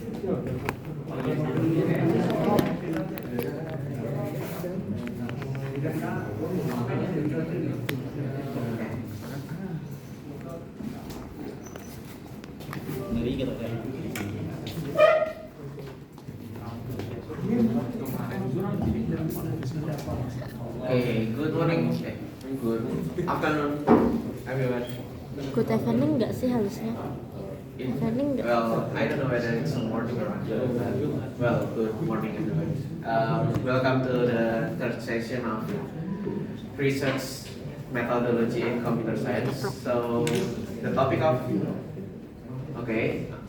Okay, good morning. Good afternoon, everyone. Good evening nggak sih harusnya? Evening nggak? Well, I don't know whether it's morning or afternoon, but well, good morning, everyone. Welcome to the third session of research methodology in computer science. So, the topic of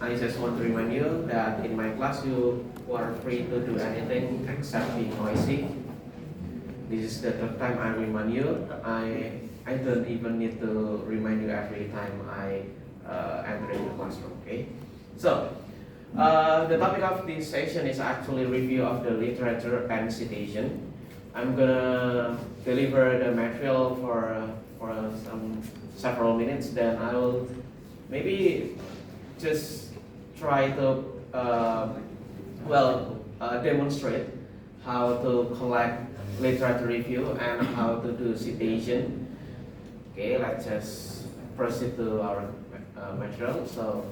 I just want to remind you that in my class you are free to do anything except be noisy. This is the third time I remind you. I don't even need to remind you every time I enter in the classroom. Okay. So the topic of this session is actually review of the literature and citation. I'm gonna deliver the material for some several minutes. Then I will maybe just try to demonstrate how to collect literature review and how to do citation. Okay, let's just proceed to our material. So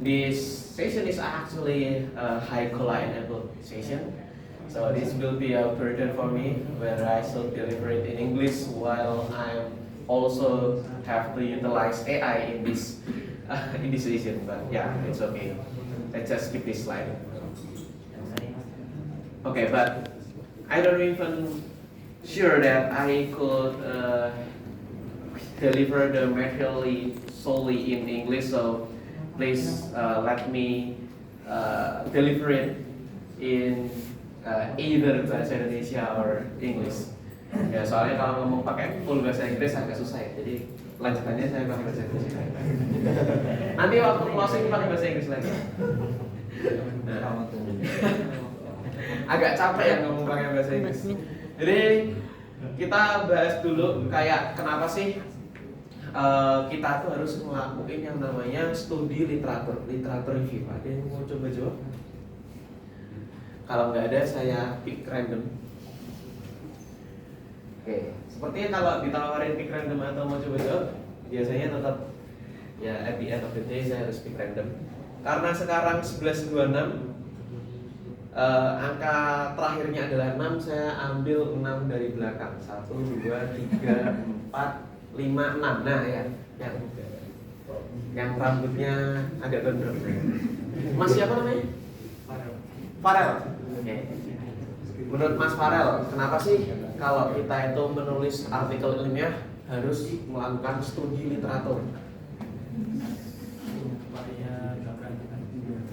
this session is actually a high enabled session. So this will be a burden for me where I should deliver it in English while I also have to utilize AI in this session. But yeah, it's okay. Let's just skip this slide. Okay, but I don't even sure that I could deliver the material solely in English. So please let me deliver it in either bahasa Indonesia or English. Ya soalnya kalau ngomong pakai full bahasa Inggris agak susah ya. Jadi lanjutannya saya pakai bahasa Inggris. Nanti waktu closing pakai bahasa Inggris lagi. Nah. Agak capek ya ngomong pakai bahasa Inggris. Jadi kita bahas dulu kayak kenapa sih kita tuh harus ngelakuin yang namanya studi literatur review. Ada yang mau coba jawab? Kalau nggak ada saya pick random. Oke, sepertinya kalau ditawarin pick random atau mau coba jawab, biasanya tetap ya at the end of the day saya harus pick random. Karena sekarang 11.26 angka terakhirnya adalah 6, saya ambil 6 dari belakang. 1, 2, 3, 4, 5, 6. Nah ya, yang rambutnya agak gondrong. Mas siapa namanya? Farel. Oke. Menurut Mas Farel, kenapa sih kalau kita itu menulis artikel ilmiah harus melakukan studi literatur?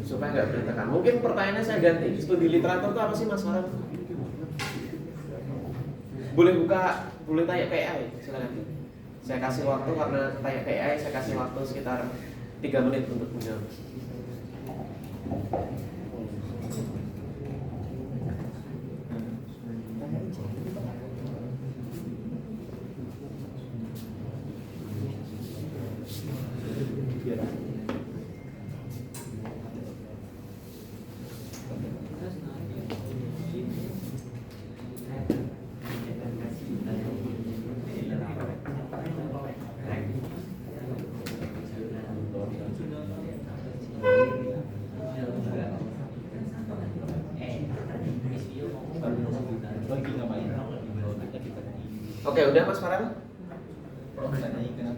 Supaya nggak berantakan. Mungkin pertanyaannya saya ganti. Studi literatur itu apa sih Mas Farel? Boleh tanya ke AI, silakan. Saya kasih waktu karena tanya ke AI, saya kasih waktu sekitar 3 menit untuk menjawab. Oke, udah Mas Farel?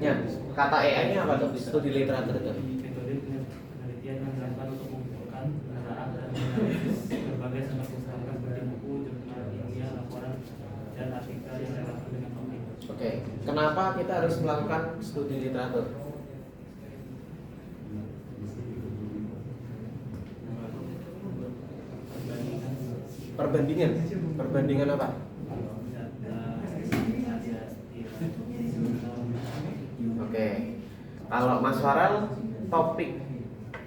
Ya, kata AI-nya apa tuh? Studi literatur itu. Metode penelitian yang dilakukan untuk mengumpulkan pendataan dan menganalisis berbagai sumber pustaka seperti buku, jurnal ilmiah, laporan, dan artikel yang relevan dengan topik. Oke, kenapa kita harus melakukan studi literatur? Perbandingan apa? Oke, kalau Mas Farel topik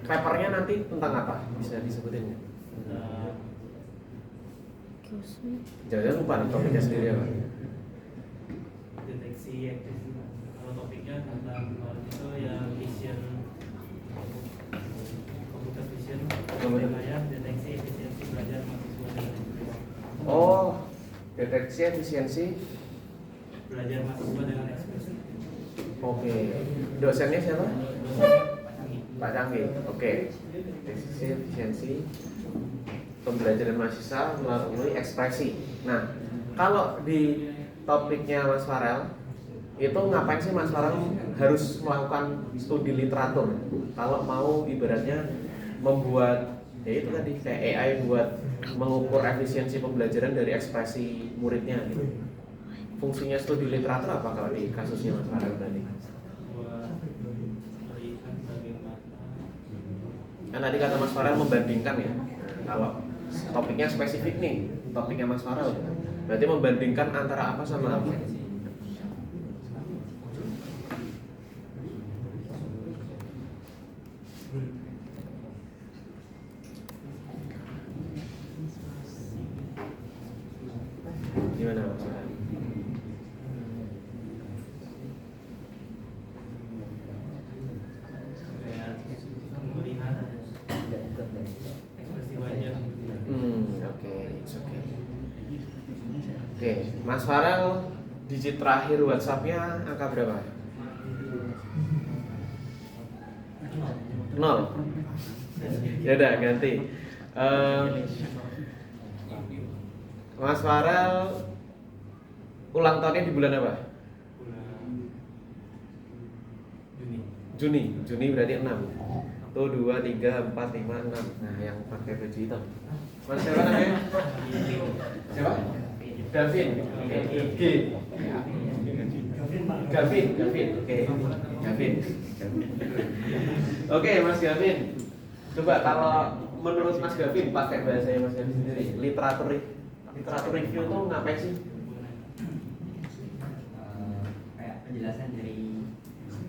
papernya nanti tentang apa? Bisa disebutin? Jangan lupa nih topiknya sendiri apa? Deteksi kalau topiknya tentang itu ya vision, computer vision. temanya deteksi efisiensi belajar mahasiswa dengan ekspresi. Oh, deteksi efisiensi. Belajar mahasiswa dengan ekspresi. Oke. Dosennya siapa? Dosennya Pak Canggih. Pak Canggih. Oke. Deteksi efisiensi pembelajaran mahasiswa melalui ekspresi. Nah, kalau di topiknya Mas Farel, itu ngapain sih Mas Farel harus melakukan studi literatur? Kalau mau ibaratnya membuat, ya itu tadi kayak AI buat mengukur efisiensi pembelajaran dari ekspresi muridnya gitu. Fungsinya studi literatur apa kalau di kasusnya Mas Farel tadi? Buat melihat bagaimana Kan tadi kata Mas Farel membandingkan ya. Kalau topiknya spesifik nih, topiknya Mas Farel, berarti membandingkan antara apa sama apa? Gimana Mas Farel? kayak melihat ekspresi wajah. Oke, it's okay. Oke, Mas Farel digit terakhir WhatsApp-nya angka berapa? 0. Ya udah ganti. Mas Farel ulang tahunnya di bulan apa? Bulan Juni. Juni berarti 6. Tuh 2, 3, 4, 5, 6. Nah, yang pakai baju hitam. Mas siapa namanya? Siapa? Gavin. G. Gavin. Oke. Gavin. Oke, Mas Gavin. Coba kalau menurut Mas Gavin pakai bahasanya Mas Gavin sendiri, literatur review itu ngapain sih? Kayak penjelasan dari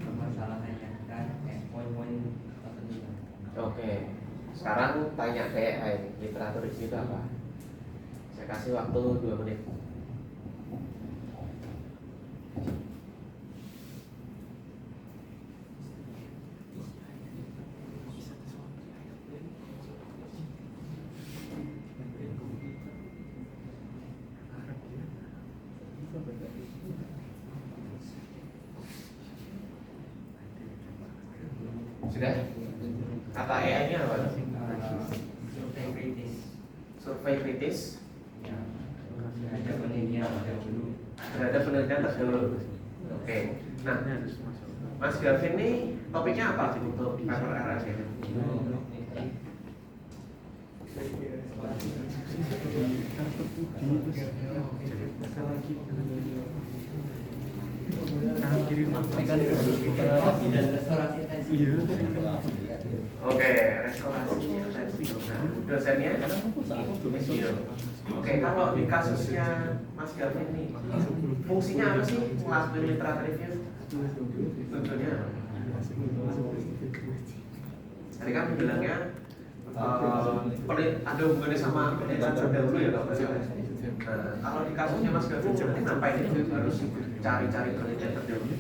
permasalahannya kan, kayak poin-poin tertentu. Oke. Sekarang tanya kayak literatur review itu apa? Saya kasih waktu 2 menit. Sudah? Kata AI-nya apa? Survei kritis. Survei kritis Ya. Ada penelitian terdahulu. terhadap penelitian terdahulu. Oke. Nah, Mas Gavin ini topiknya apa untuk paper RS ini? Dan restorasi tensi. Oke, restorasi tensi. Nah, dosennya Misio. Oke, kalau di kasusnya Mas Gavin ini, fungsinya apa sih ngelakuin literatur review? Tentunya tadi kan bilangnya ada hubungannya sama penelitian terdahulu ya kalau nggak salah. Nah, kalau di kasusnya Mas Gavin berarti ngapain itu harus cari-cari penelitian terdahulu?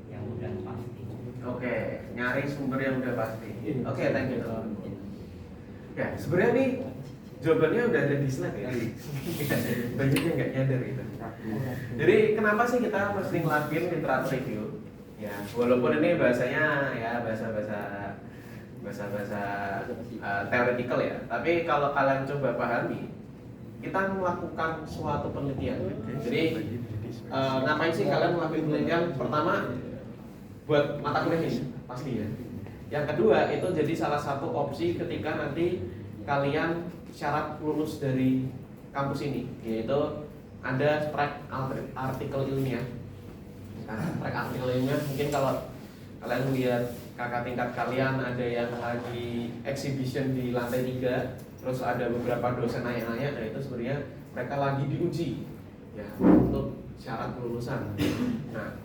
Yang udah pasti. Oke, nyari sumber yang udah pasti. Oke, thank you. Ya, sebenarnya nih jawabannya udah ada di slide ya. Banyak yang nggak nyadar gitu. Jadi kenapa sih kita mesti ngelakuin literatur review? Ya, walaupun ini bahasanya ya bahasa theoretical ya. Tapi kalau kalian coba pahami, kita melakukan suatu penelitian. Jadi ngapain sih kalian melakukan penelitian? Pertama, buat mata kuliah ini pasti ya. Yang kedua itu jadi salah satu opsi ketika nanti kalian syarat lulus dari kampus ini, yaitu ada track artikel ilmiah. Nah, track artikel ilmiah mungkin kalau kalian lihat kakak tingkat kalian ada yang lagi exhibition di lantai 3, terus ada beberapa dosen nanya-nanya, nah itu sebenarnya mereka lagi diuji ya untuk syarat kelulusan. Nah,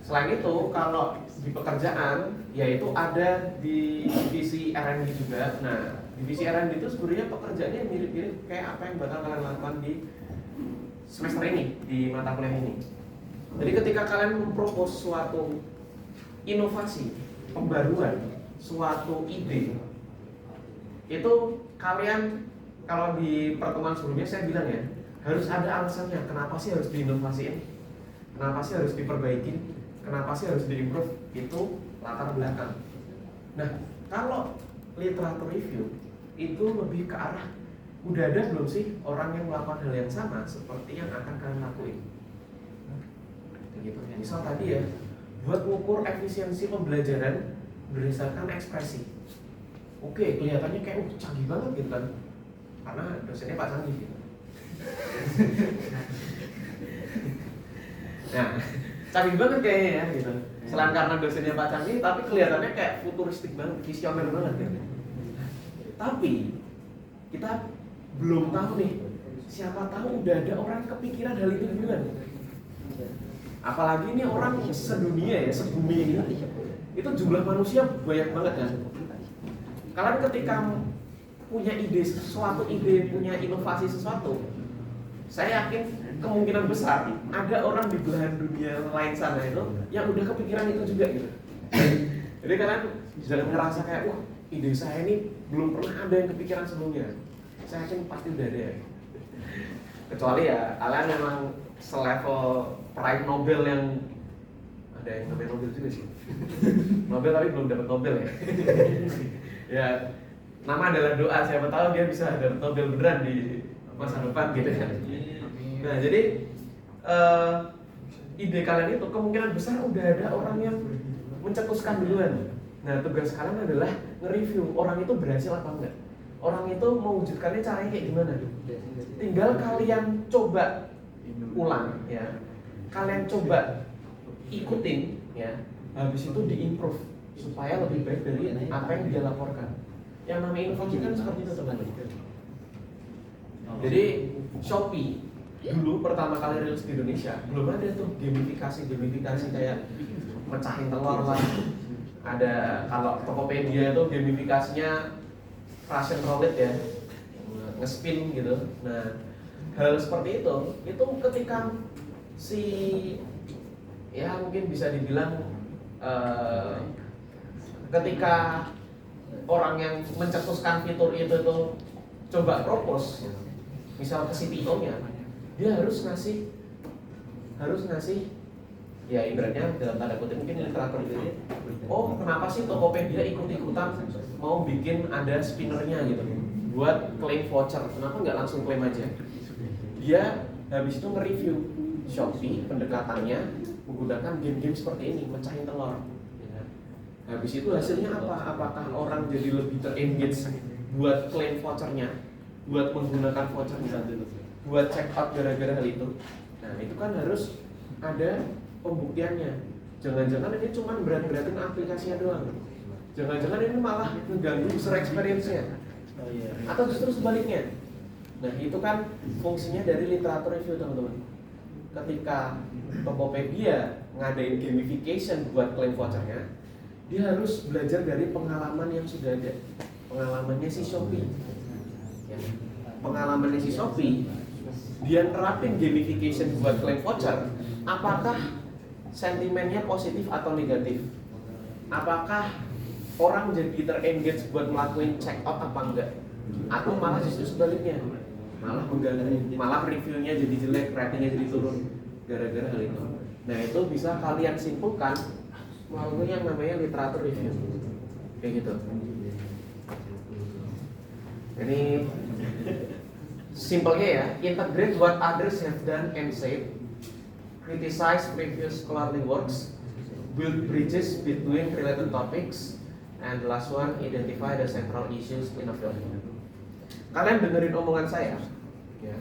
selain itu kalau di pekerjaan yaitu ada di divisi R&D juga. Nah, divisi R&D itu sebenarnya pekerjaannya mirip-mirip kayak apa yang bakal kalian lakukan di semester ini, di mata kuliah ini. Jadi ketika kalian mempropos suatu inovasi, pembaruan suatu ide itu kalian, kalau di pertemuan sebelumnya saya bilang ya, harus ada alasannya. Kenapa sih harus diinovasiin? Kenapa sih harus diperbaikin? Kenapa sih harus diimprove? Itu latar belakang. Nah, kalau literatur review itu lebih ke arah, udah ada belum sih orang yang melakukan hal yang sama seperti yang akan kalian lakuin? Gitu. Misal tadi ya, buat mengukur efisiensi pembelajaran berdasarkan ekspresi. Oke, kelihatannya kayak canggih banget gitu kan, karena dosennya Pak Canggih gitu. Nah, canggih banget kayaknya ya gitu. Selain karena dosennya Pak Canggih, tapi kelihatannya kayak futuristik banget, visioner banget gitu. Tapi kita belum tahu nih, siapa tahu udah ada orang kepikiran hal itu duluan. Apalagi ini orang sedunia ya, sebumi ini, itu jumlah manusia banyak banget kan. Kalian ketika punya ide sesuatu, punya inovasi sesuatu, saya yakin kemungkinan besar ada orang di belahan dunia lain sana itu yang udah kepikiran itu juga gitu. Jadi kalian jangan ngerasa kayak, wah ide saya ini belum pernah ada yang kepikiran sebelumnya. Saya yakin pasti udah ada. Kecuali ya kalian memang selevel peraih Nobel yang ada yang namanya Nobel juga sih. Nobel tapi belum dapat Nobel ya. Ya, nama adalah doa, siapa tahu dia bisa dapat Nobel beneran di masa depan gitu kan. Nah, jadi ide kalian itu kemungkinan besar udah ada orang yang mencetuskan duluan. Nah, tugas kalian adalah nge-review orang itu berhasil apa enggak. Orang itu mewujudkannya caranya kayak gimana. Tinggal kalian coba ulang ya. Kalian coba ikutin ya. Habis itu diimprove supaya lebih baik dari apa yang dia laporkan. Yang namanya inovasi kan seperti itu teman-teman. Jadi Shopee dulu pertama kali rilis di Indonesia belum ada tuh gamifikasi kayak mecahin telur lah. Ada kalau Tokopedia itu gamifikasinya Russian roulette ya, nge-spin gitu. Nah, hal seperti itu ketika si ya mungkin bisa dibilang ketika orang yang mencetuskan fitur itu tuh coba propose, misal ke CTO-nya, dia harus ngasih ya ibaratnya dalam tanda kutip mungkin literatur itu. Oh, kenapa sih Tokopedia ikut-ikutan mau bikin ada spinnernya gitu buat claim voucher? Kenapa nggak langsung claim aja? Dia habis itu nge-review Shopee pendekatannya menggunakan game-game seperti ini, mecahin telur. Habis itu hasilnya apa? Apakah orang jadi lebih ter-engage buat claim vouchernya, buat menggunakan vouchernya, buat check out gara-gara hal itu? Nah, itu kan harus ada pembuktiannya. Jangan-jangan ini cuma berat-beratin aplikasinya doang. Jangan-jangan ini malah mengganggu user experience-nya. Atau justru sebaliknya. Nah, itu kan fungsinya dari literatur review, teman-teman. Ketika Tokopedia ngadain gamification buat claim vouchernya, dia harus belajar dari pengalaman yang sudah ada. Pengalamannya si Shopee. Ya. Pengalamannya si Shopee, dia nerapin gamification buat claim voucher. Apakah sentimennya positif atau negatif? Apakah orang jadi ter-engage buat melakukan check out apa enggak? Atau malah justru sebaliknya, malah mengganggu, malah reviewnya jadi jelek, ratingnya jadi turun gara-gara hal itu. Nah, itu bisa kalian simpulkan melalui yang namanya literatur review, kayak gitu. Ini simpelnya ya, integrate what others have done and said, criticize previous scholarly works, build bridges between related topics, and the last one, identify the central issues in a field. Kalian dengerin omongan saya, ya.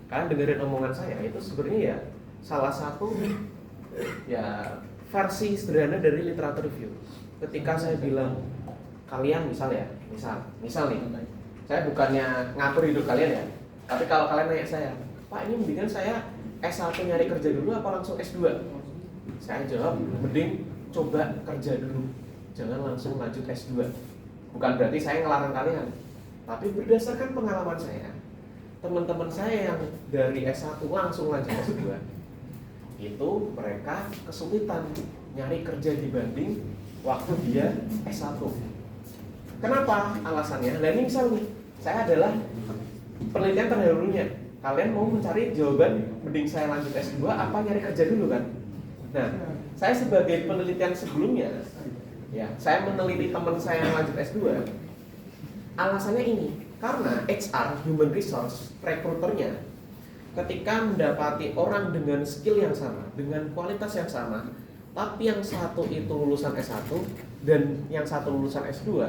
Kalian dengerin omongan saya itu sebenarnya ya salah satu ya versi sederhana dari literatur review. Ketika saya bilang kalian misal nih, saya bukannya ngatur hidup kalian ya, tapi kalau kalian nanya saya, Pak ini mendingan saya S1 nyari kerja dulu apa langsung S2? Saya jawab, mending coba kerja dulu, jangan langsung lanjut S2. Bukan berarti saya ngelarang kalian, tapi berdasarkan pengalaman saya, teman-teman saya yang dari S1 langsung lanjut S2, itu mereka kesulitan nyari kerja dibanding waktu dia S1. Kenapa alasannya? Nah ini misal nih, saya adalah penelitian terdahulunya. Kalian mau mencari jawaban, mending saya lanjut S2 apa nyari kerja dulu kan? Nah, saya sebagai penelitian sebelumnya, ya, saya meneliti teman saya yang lanjut S2. Alasannya ini, karena HR, Human Resource, rekruternya, ketika mendapati orang dengan skill yang sama, dengan kualitas yang sama, tapi yang satu itu lulusan S1 dan yang satu lulusan S2,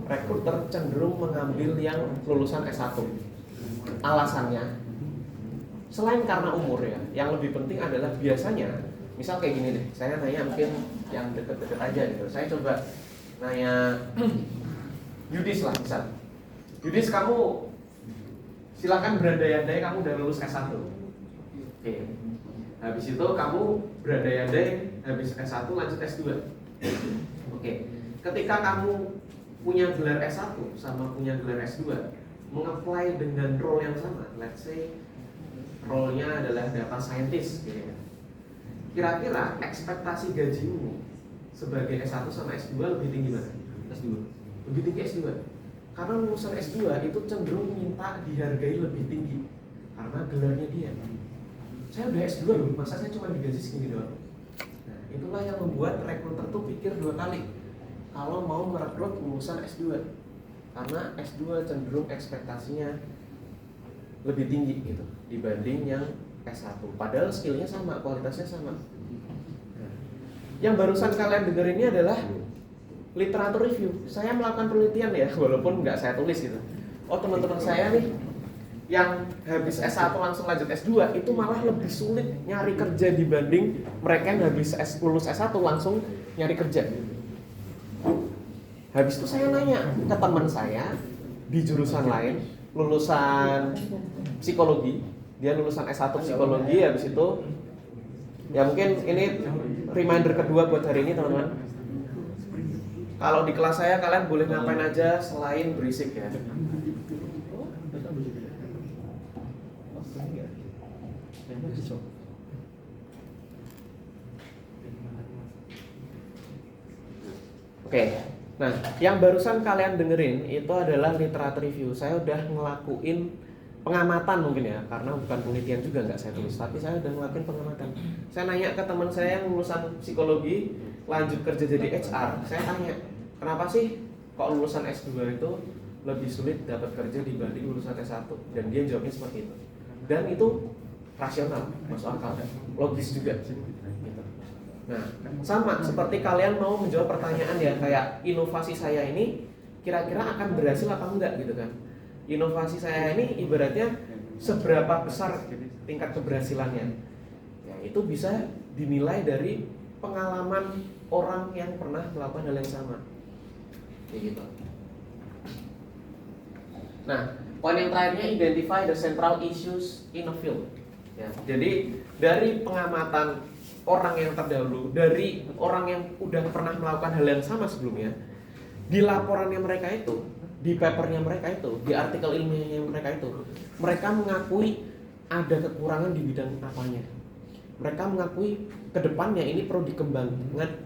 rekruter cenderung mengambil yang lulusan S1. Alasannya, selain karena umur ya, yang lebih penting adalah biasanya, misal kayak gini deh, saya nanya mungkin yang deket-deket aja gitu. Saya coba nanya Yudis lah misal. Yudis, kamu silakan berandai-andai kamu udah lulus S1. Oke. Habis itu kamu berandai-andai habis S1 lanjut S2. Oke. Ketika kamu punya gelar S1 sama punya gelar S2, mengapply dengan role yang sama, let's say role-nya adalah data scientist gitu ya. Kira-kira ekspektasi gajimu sebagai S1 sama S2 lebih tinggi mana? S2. Lebih tinggi S2. Karena lulusan S2 itu cenderung minta dihargai lebih tinggi karena gelarnya dia. Saya udah S2 loh, masa saya cuma digaji segini doang? Nah, itulah yang membuat rekruter tuh pikir 2 kali kalau mau merekrut lulusan S2. Karena S2 cenderung ekspektasinya lebih tinggi gitu dibanding yang S1. Padahal skillnya sama, kualitasnya sama. Nah, yang barusan kalian denger ini adalah literatur review. Saya melakukan penelitian ya, walaupun nggak saya tulis gitu. Oh, teman-teman saya nih yang habis S1 langsung lanjut S2 itu malah lebih sulit nyari kerja dibanding mereka yang habis lulus S1 langsung nyari kerja. Habis itu saya nanya ke teman saya di jurusan lain, lulusan psikologi, dia lulusan S1 psikologi, habis itu ya mungkin ini reminder kedua buat hari ini teman-teman. Kalau di kelas saya kalian boleh ngapain aja selain berisik ya. Oke. Nah, yang barusan kalian dengerin itu adalah literatur review. Saya udah ngelakuin pengamatan mungkin ya, karena bukan penelitian juga nggak saya tulis, tapi saya udah ngelakuin pengamatan. Saya nanya ke teman saya yang lulusan psikologi, lanjut kerja jadi HR. Saya tanya, kenapa sih kok lulusan S2 itu lebih sulit dapat kerja dibanding lulusan S1? Dan dia jawabnya seperti itu. Dan itu rasional, masuk akal, logis juga. Nah, sama seperti kalian mau menjawab pertanyaan ya, kayak inovasi saya ini kira-kira akan berhasil apa enggak gitu kan. Inovasi saya ini ibaratnya seberapa besar tingkat keberhasilannya. Ya, itu bisa dinilai dari pengalaman orang yang pernah melakukan hal yang sama. Kayak gitu. Nah, poin yang terakhirnya identify the central issues in a field. Ya, jadi dari pengamatan orang yang terdahulu, dari orang yang udah pernah melakukan hal yang sama sebelumnya, di laporannya mereka itu, di papernya mereka itu, di artikel ilmiahnya mereka itu, mereka mengakui ada kekurangan di bidang apanya. Mereka mengakui kedepannya ini perlu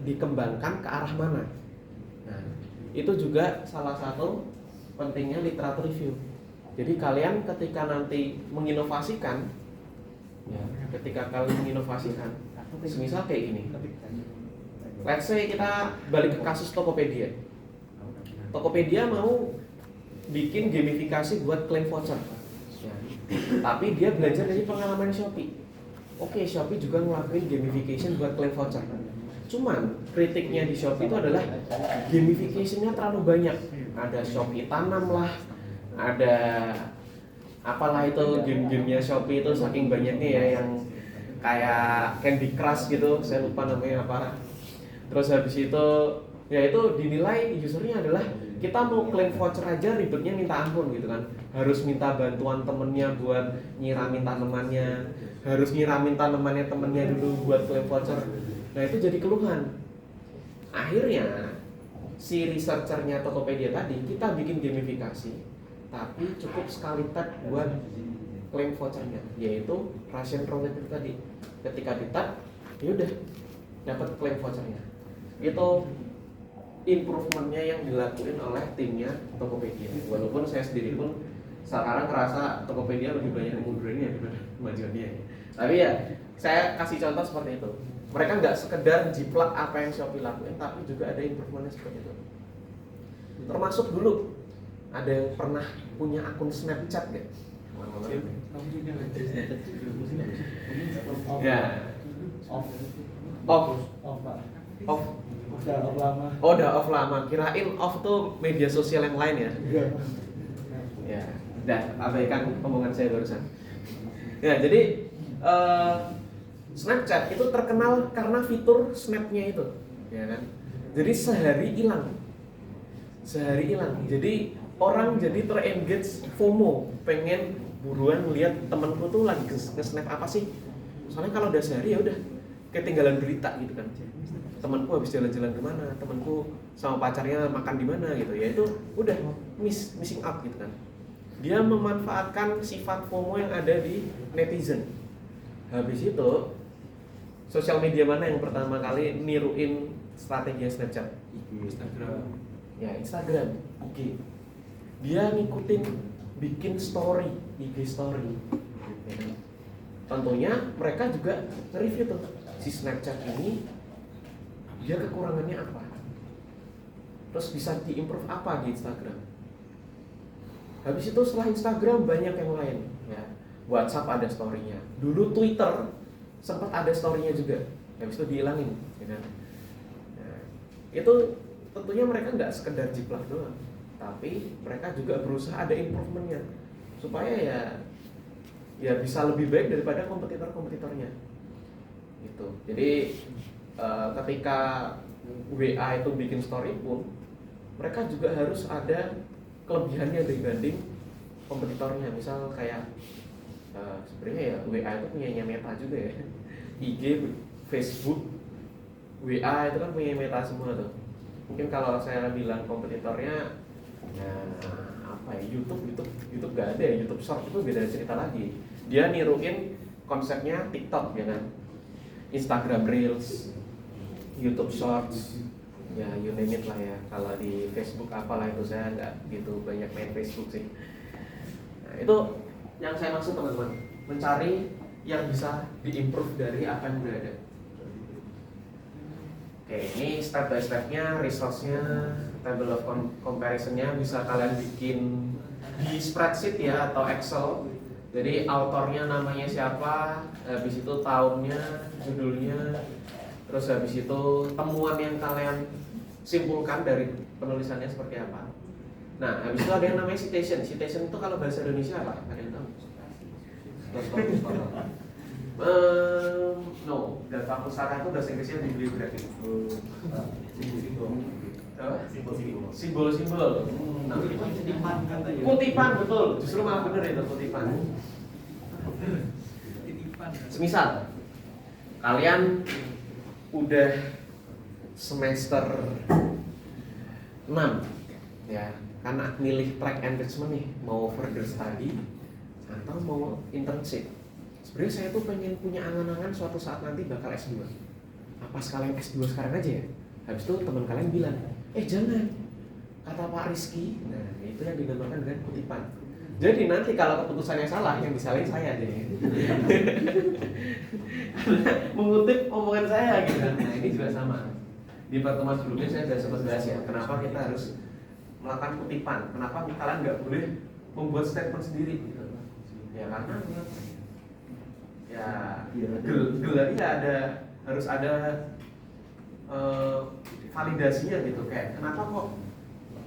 dikembangkan ke arah mana. Nah, itu juga salah satu pentingnya literatur review. Jadi kalian ketika nanti menginovasikan, ya, ketika kalian menginovasikan, semisal kayak gini. Let's say kita balik ke kasus Tokopedia. Tokopedia mau bikin gamifikasi buat klaim voucher, ya. Tapi dia belajar dari pengalaman Shopee. Oke, Shopee juga ngelakuin gamification buat klaim voucher. Cuman kritiknya di Shopee itu adalah gamificationnya terlalu banyak. Ada Shopee tanam lah, ada apalah itu game-gamenya Shopee itu saking banyaknya ya, yang kayak Candy Crush gitu, saya lupa namanya apa. Terus habis itu ya itu dinilai usernya adalah kita mau klaim voucher aja ribetnya minta ampun gitu kan. Harus minta bantuan temennya buat nyiramin tanamannya, harus nyiramin tanamannya temennya dulu buat klaim voucher. Nah itu jadi keluhan. Akhirnya si researchernya Tokopedia tadi, kita bikin gamifikasi tapi cukup sekali tag buat klaim vouchernya, yaitu Russian roulette itu tadi. Ketika di tag ya udah dapat klaim vouchernya. Itu improvementnya yang dilakuin oleh timnya Tokopedia. Walaupun saya sendiri pun sekarang ngerasa Tokopedia lebih banyak mundurinnya daripada kemajuannya. Tapi ya saya kasih contoh seperti itu. Mereka nggak sekedar jiplak apa yang Shopee lakuin, tapi juga ada improvementnya seperti itu. Termasuk dulu ada yang pernah punya akun Snapchat nggak? Ya. Off. Oh, udah off lama. Kirain off tuh media sosial yang lain ya? Ya, udah abaikan omongan saya barusan. Ya, jadi Snapchat itu terkenal karena fitur snapnya itu, ya kan? Jadi sehari hilang. Jadi orang jadi terengage FOMO, pengen buruan lihat temanku tuh lagi nge-snap apa sih? Soalnya kalau udah sehari ya udah ketinggalan berita gitu kan. Temanku habis jalan-jalan kemana, temanku sama pacarnya makan di mana gitu ya, itu udah missing out gitu kan. Dia memanfaatkan sifat FOMO yang ada di netizen. Habis itu sosial media mana yang pertama kali niruin strategi Snapchat? Instagram. Ya, Instagram. Oke. Dia ngikutin bikin story, IG story. Tentunya mereka juga nge-review tuh si Snapchat ini dia kekurangannya apa. Terus bisa diimprove apa di Instagram. Habis itu setelah Instagram banyak yang lain ya. WhatsApp ada story-nya. Dulu Twitter sempat ada story-nya juga. Habis itu dihilangin ya kan? Nah, itu tentunya mereka nggak sekedar jiplak doang, tapi mereka juga berusaha ada improvementnya supaya ya bisa lebih baik daripada kompetitornya gitu. Jadi ketika WA itu bikin story pun mereka juga harus ada kelebihannya dibanding kompetitornya. Misal kayak sebenarnya ya WA itu punyanya Meta juga ya. IG, Facebook, WA itu kan punya Meta semua tuh. Mungkin kalau saya bilang kompetitornya ya apa ya, YouTube gak ada ya. YouTube Short itu beda cerita lagi. Dia niruin konsepnya TikTok ya kan, Instagram Reels, YouTube Shorts, ya you name it lah ya. Kalau di Facebook apalah itu, saya nggak gitu banyak main Facebook sih. Nah, itu yang saya maksud teman-teman, mencari yang bisa diimprove dari apa yang udah ada. Oke, ini step by stepnya, resource-nya, table of comparison-nya bisa kalian bikin di spreadsheet ya atau Excel. Jadi autornya namanya siapa, habis itu tahunnya, judulnya, terus habis itu temuan yang kalian simpulkan dari penulisannya seperti apa. Nah, habis itu ada yang namanya citation. Citation itu kalau bahasa Indonesia apa? Ada yang tahu? No, data pusaka itu bahasa Inggrisnya bibliografi. Simbol-simbol. Kutipan, betul. Justru malah benar itu kutipan. Semisal kalian udah semester 6 ya, karena milih track enrichment nih, mau further study atau mau internship. Sebenarnya saya tuh pengen punya angan-angan suatu saat nanti bakal S2. Apa sekalian S2 sekarang aja ya? Habis itu teman kalian bilang, jangan, kata Pak Rizky. Nah, itu yang dinamakan dengan kutipan. Jadi nanti kalau keputusannya salah, yang disalahin saya aja. Mengutip omongan saya gitu. Nah, ini juga sama. Di pertemuan sebelumnya saya sudah sempat bahas ya, kenapa kita harus melakukan kutipan. Kenapa kalian nggak boleh membuat statement sendiri gitu. Ya karena harus ada validasinya gitu. Kayak kenapa kok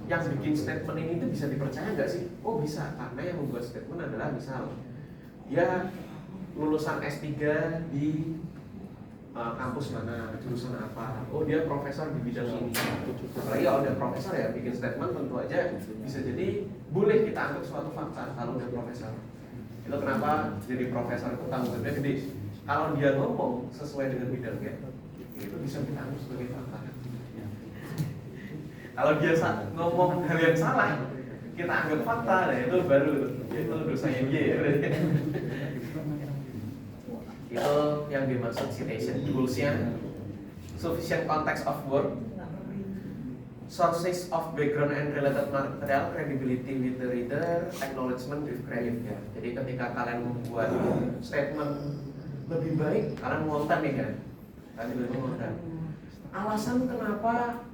yang bikin statement ini tuh bisa dipercaya nggak sih? Oh bisa, karena yang membuat statement adalah misal dia lulusan S3 di kampus mana, jurusan apa. Oh dia profesor di bidang ini. Apalagi kalau udah profesor ya bikin statement tentu aja bisa jadi boleh kita anggap suatu fakta kalau udah profesor. Itu kenapa jadi profesor itu tanggungannya gede. Kalau dia ngomong sesuai dengan bidangnya, itu bisa kita anggap sebagai fakta. Kalau dia ngomong hal yang salah, kita anggap fakta, nah itu baru itu dosanya dia. itu yang dimaksud citation. Goals-nya sufficient context of work, sources of background and related material, credibility with the reader, acknowledgement with credit ya. Jadi ketika kalian membuat statement lebih baik, kalian ngonten nih kan, kalian lebih ngonten. Alasan kenapa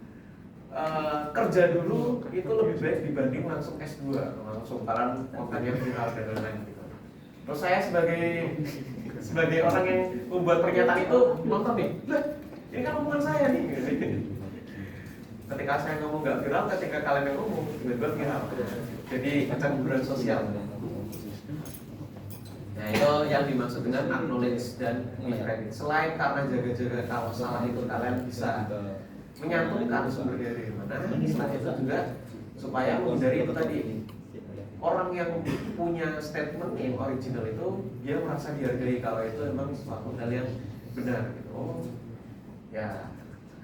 kerja dulu itu lebih baik dibanding langsung S2, langsung kalian kontennya viral dan lain-lain gitu. Terus saya sebagai orang yang membuat pernyataan itu nonton nih, lah ini kan omongan saya nih. Ketika saya ngomong nggak viral, ketika kalian yang ngomong tiba-tiba viral. Jadi kecemburuan sosial. Nah itu yang dimaksud dengan acknowledge dan credit. Selain karena jaga-jaga kalau salah itu kalian bisa menyatukan sumber dari mana, selain itu juga supaya menghindari itu tadi, orang yang punya statement yang original itu dia merasa dihargai kalau itu memang suatu hal yang benar gitu. Oh ya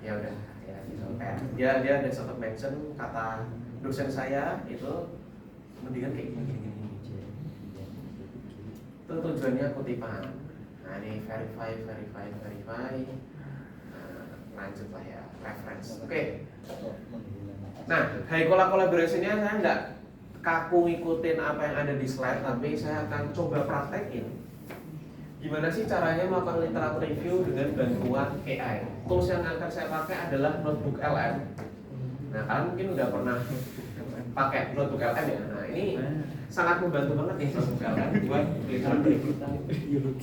udah ya gitu. Kayak dia ada sempat mention kata dosen saya itu mendingan kayak gini. Itu tujuannya kutipan. Nah ini verify. Lanjut lah ya, reference. Oke. Nah, high collaboration-nya saya nggak kaku ngikutin apa yang ada di slide, tapi saya akan coba praktekin gimana sih caranya melakukan literatur review dengan bantuan AI. Tools yang akan saya pakai adalah Notebook LM. Nah, kalian mungkin udah pernah pakai Notebook LM ya. Nah, ini sangat membantu banget nih Notebook LM buat literatur review.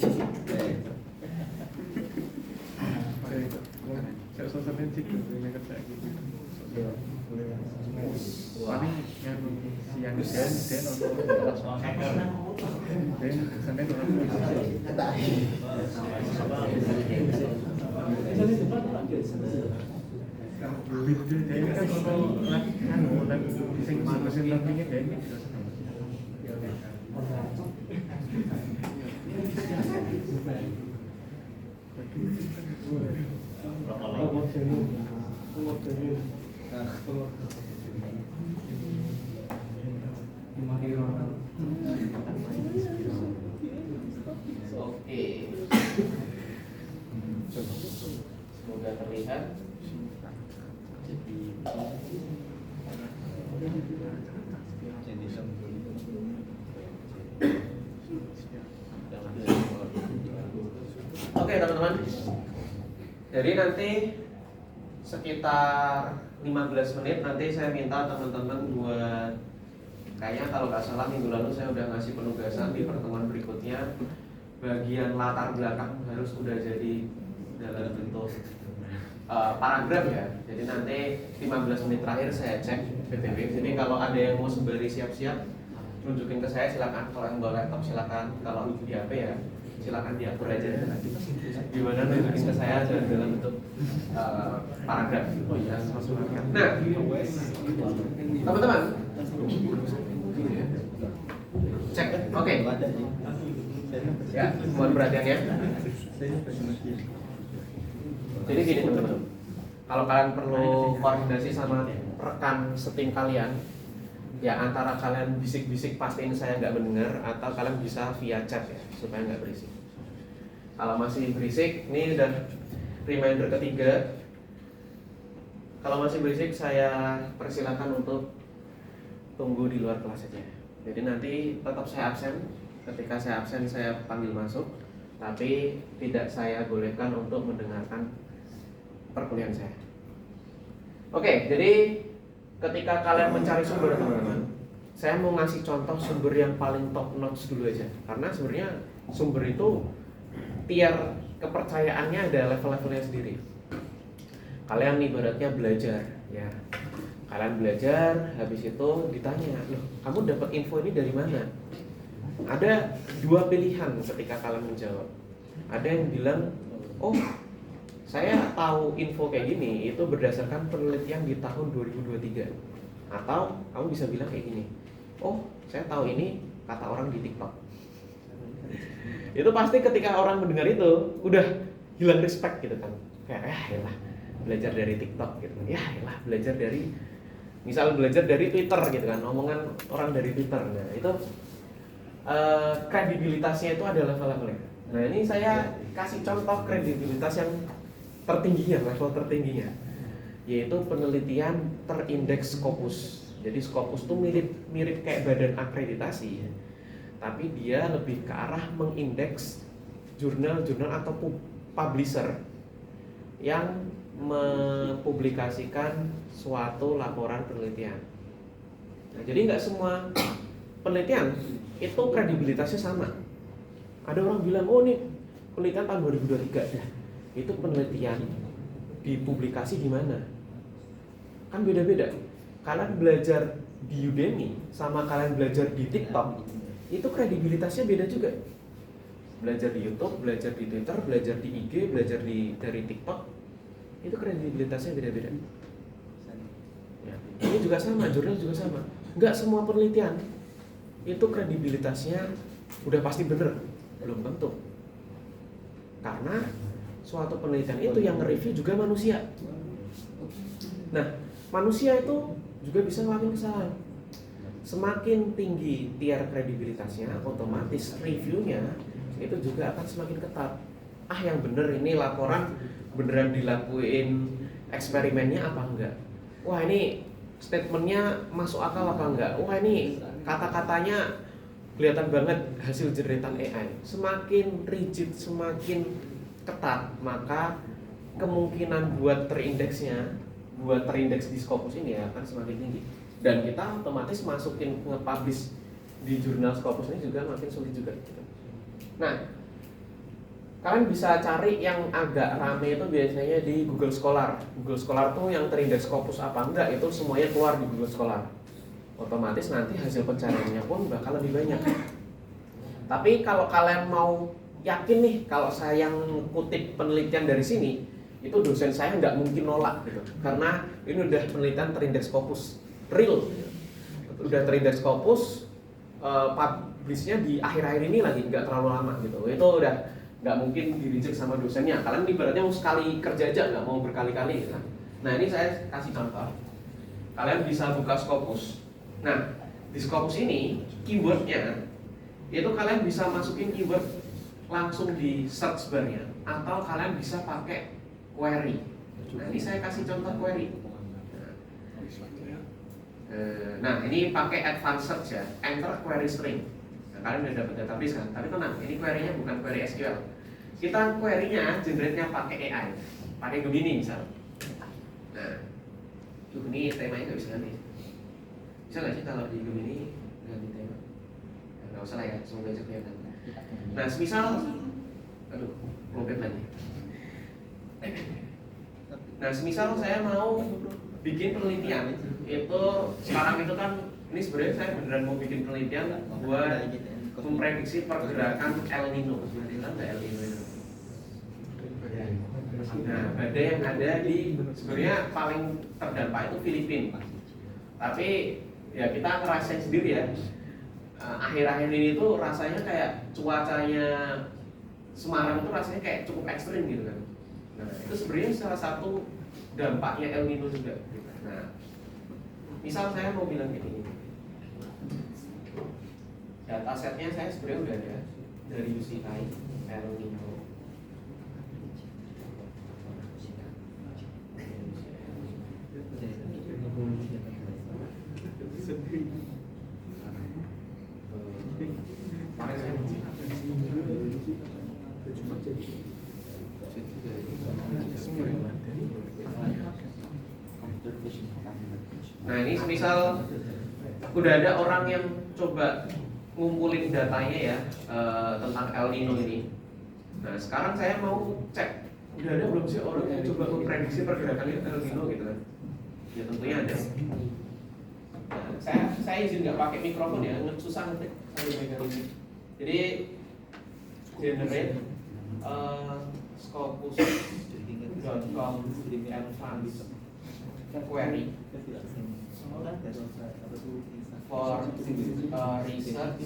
Oke. Semoga terlihat. Oke teman-teman. Jadi nanti sekitar 15 menit nanti saya minta teman-teman buat, kayaknya kalau nggak salah minggu lalu saya udah ngasih penugasan di pertemuan berikutnya, bagian latar belakang harus udah jadi dalam bentuk paragraf ya. Jadi nanti 15 menit terakhir saya cek BTW. Jadi kalau ada yang mau sembari siap-siap tunjukin ke saya silakan. Kalau yang bawa laptop silakan. Kalau di HP ya silakan diatur aja. Gimana tunjukin ke saya dalam bentuk paragraf. Nah, teman-teman, cek. Oke. Ya, mohon perhatiannya. Jadi gini teman-teman, kalau kalian perlu koordinasi sama rekan setim kalian, ya antara kalian bisik-bisik pastiin saya nggak mendengar, atau kalian bisa via chat ya supaya nggak berisik. Kalau masih berisik, ini udah reminder ketiga. Kalau masih berisik, saya persilakan untuk tunggu di luar kelas saja. Jadi nanti tetap saya absen. Ketika saya absen, saya panggil masuk, tapi tidak saya bolehkan untuk mendengarkan perkuliahan saya. Oke, jadi ketika kalian mencari sumber teman-teman, saya mau ngasih contoh sumber yang paling top notch dulu aja. Karena sebenarnya sumber itu tier kepercayaannya ada level-levelnya sendiri. Kalian ibaratnya belajar, ya. Kalian belajar, habis itu ditanya, loh, kamu dapat info ini dari mana? Ada dua pilihan ketika kalian menjawab. Ada yang bilang, oh, saya tahu info kayak gini itu berdasarkan penelitian di tahun 2023. Atau kamu bisa bilang kayak gini, oh, saya tahu ini kata orang di TikTok. Itu pasti ketika orang mendengar itu udah hilang respect gitu kan. Kayak yalah, belajar dari TikTok gitu. Yalah, belajar dari, misal belajar dari Twitter gitu kan, omongan orang dari Twitter. Nah, itu kredibilitasnya itu ada level-levelnya. Nah, ini saya kasih contoh kredibilitas yang tertingginya, level tertingginya, yaitu penelitian terindeks Scopus. Jadi Scopus tuh mirip kayak badan akreditasi, tapi dia lebih ke arah mengindeks jurnal-jurnal atau publisher yang mempublikasikan suatu laporan penelitian. Nah, jadi nggak semua penelitian itu kredibilitasnya sama. Ada orang bilang, oh ini penelitian tahun 2023 dah. Itu penelitian dipublikasi di mana? Kan beda-beda. Kalian belajar di Udemy sama kalian belajar di TikTok, itu kredibilitasnya beda juga. Belajar di YouTube, belajar di Twitter, belajar di IG, belajar dari TikTok, itu kredibilitasnya beda-beda. Ya, ini juga sama, jurnal juga sama. Nggak semua penelitian itu kredibilitasnya udah pasti bener, belum tentu. Karena suatu penelitian itu yang nge-review juga manusia. Nah, manusia itu juga bisa ngelakuin kesalahan. Semakin tinggi tiar kredibilitasnya, otomatis reviewnya itu juga akan semakin ketat. Ah, yang bener ini laporan beneran dilakuin eksperimennya apa enggak? Wah, ini statementnya masuk akal apa enggak? Wah, ini kata-katanya kelihatan banget hasil jeretan AI. Semakin rigid, semakin ketat, maka kemungkinan buat terindeks di Scopus ini akan semakin tinggi. Dan kita otomatis masukin nge-publish di jurnal Scopus ini juga makin sulit juga gitu. Nah, kalian bisa cari yang agak rame itu biasanya di Google Scholar. Google Scholar tuh yang terindeks Scopus apa enggak itu semuanya keluar di Google Scholar. Otomatis nanti hasil pencariannya pun bakal lebih banyak. Tapi kalau kalian mau yakin nih kalau saya yang kutip penelitian dari sini, itu dosen saya nggak mungkin nolak gitu. Karena ini udah penelitian terindeks Scopus real, udah terindeks Scopus, publishnya di akhir-akhir ini lagi, nggak terlalu lama gitu. Itu udah nggak mungkin di-reject sama dosennya. Kalian ibaratnya mau sekali kerja aja, nggak mau berkali-kali gitu. Nah, ini saya kasih contoh. Kalian bisa buka Scopus. Nah, di Scopus ini keywordnya itu kalian bisa masukin keyword langsung di search bar-nya, atau kalian bisa pakai query. Nah, ini saya kasih contoh query. Nah, ini pakai advanced search ya, enter query string. Nah, kalian udah dapat database kan? Tapi tenang, ini query-nya bukan query SQL. Kita query-nya generate-nya pakai AI, pakai Gemini misal. Nah, ini temanya nggak bisa ganti. Bisa nggak sih kalau di Gemini ganti tema? Nggak usah lah ya, semoga aja kelihatan. Nah, misal, aduh, lompat lagi. Nah, semisal saya mau bikin penelitian, itu sekarang itu kan ini sebenarnya saya beneran mau bikin penelitian buat memprediksi pergerakan El Nino. Kan El Nino itu. Nah, badai yang ada di sebenarnya paling terdampak itu Filipina. Tapi ya kita ngerasain sendiri ya. Akhir-akhir ini tuh rasanya kayak cuacanya Semarang itu rasanya kayak cukup ekstrim gitu kan. Nah, itu sebenarnya salah satu dampaknya El Nino juga. Nah, misal saya mau bilang gini, data setnya saya sebenarnya udah ada dari UCI El Nino. Nah, ini misal udah ada orang yang coba ngumpulin datanya ya tentang El Nino ini. Nah, sekarang saya mau cek udah ada belum sih orang yang coba memprediksi pergerakan El Nino gitu kan? Ya tentunya ada. Nah, saya izin nggak pakai mikrofon ya, susah ngetik sambil pegang ini. Jadi generate scopus.com advanced query for research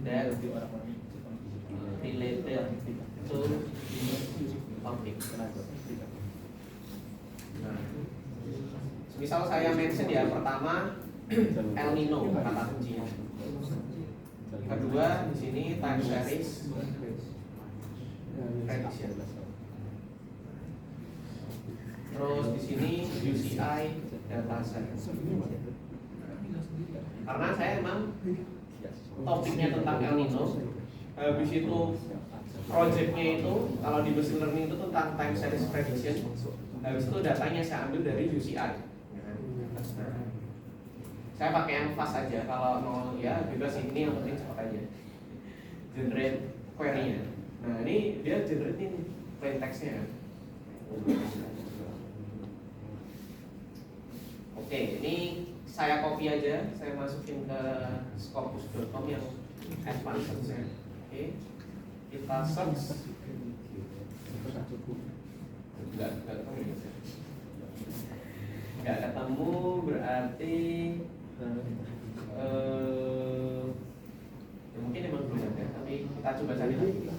that related to topic. Nah, misal saya mention ya, pertama El Nino kata kuncinya. Kedua di sini time series prediction. Terus di sini UCI dataset. Karena saya emang topiknya tentang El Nino, habis itu projectnya itu kalau di machine learning itu tentang time series prediction, habis itu datanya saya ambil dari UCI. Saya pakai yang fast aja, kalau mau ya bebas, ini yang penting cepat aja generate query-nya. Nah ini dia generate ini plain text-nya. Oke, ini saya copy aja, saya masukin ke scopus.com yang advanced ya. Oke, kita search. Enggak ketemu. Enggak ketemu berarti ya mungkin emang belum ada, tapi kita coba cari lagi.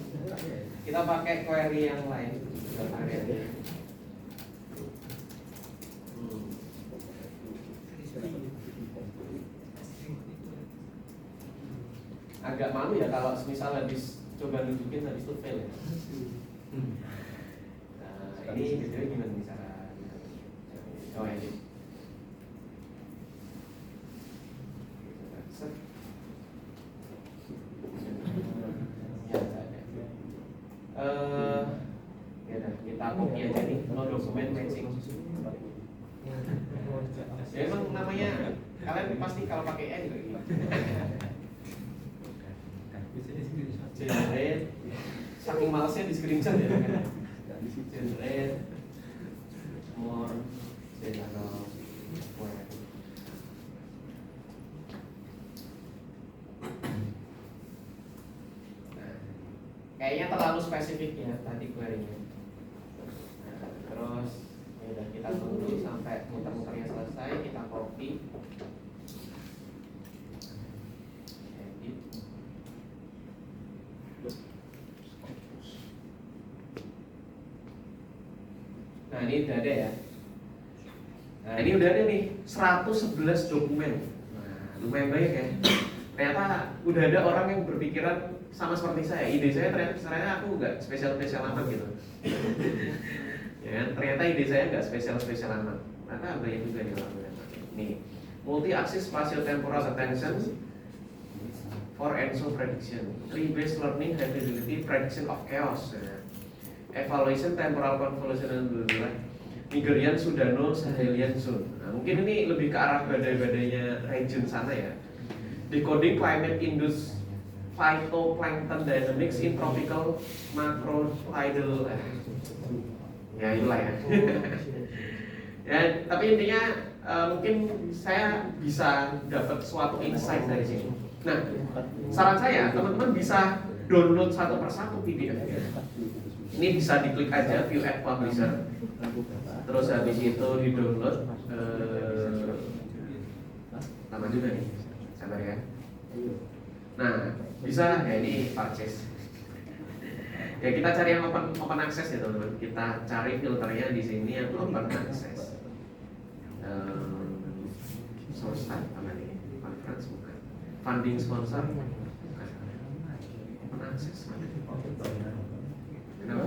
Kita pakai query yang lain. Agak malu ya kalau misal habis coba nunjukin habis itu fail ya. Nah, ini video gimana nih cara? Oh ya, ini. Ya udah, kita copy aja nih, no dokumen matching. Ya emang namanya kalian pasti kalau pakai N juga gitu. Generate, saking malesnya di screenshot ya kan. Generate more general query. Kayaknya terlalu spesifik ya tadi query-nya. Nah, terus ya udah, kita tunggu sampai muter-muternya selesai, kita copy. Edit. Nah, ini udah ada ya. Nah, ini udah ada nih 111 dokumen. Nah, lumayan banyak ya. Ternyata udah ada orang yang berpikiran sama seperti saya. Ide saya ternyata aku nggak spesial amat gitu. Ya kan? Ternyata ide saya nggak spesial amat. Ternyata banyak juga nih orang yang pakai. Nih, multi axis spatial temporal attention for Enso prediction, tree based learning high fidelity prediction of chaos. Nah, evaluation temporal convolution dan bla Nigerian Sudano Sahelian zone. Nah, mungkin ini lebih ke arah badai-badainya region sana ya. Decoding climate induced phytoplankton dynamics in tropical macrotidal. Ya itulah ya. Ya, tapi intinya mungkin saya bisa dapat suatu insight dari sini. Nah, saran saya teman-teman bisa download satu persatu PDF. Ini bisa diklik aja view at publisher. Terus habis itu di download. Lama juga nih, sabar ya. Nah, bisa ya, ini purchase. Ya kita cari yang open access ya teman-teman. Kita cari filternya di sini yang open access. Source type apa nih? Conference bukan. Funding sponsor. Open access. Kenapa?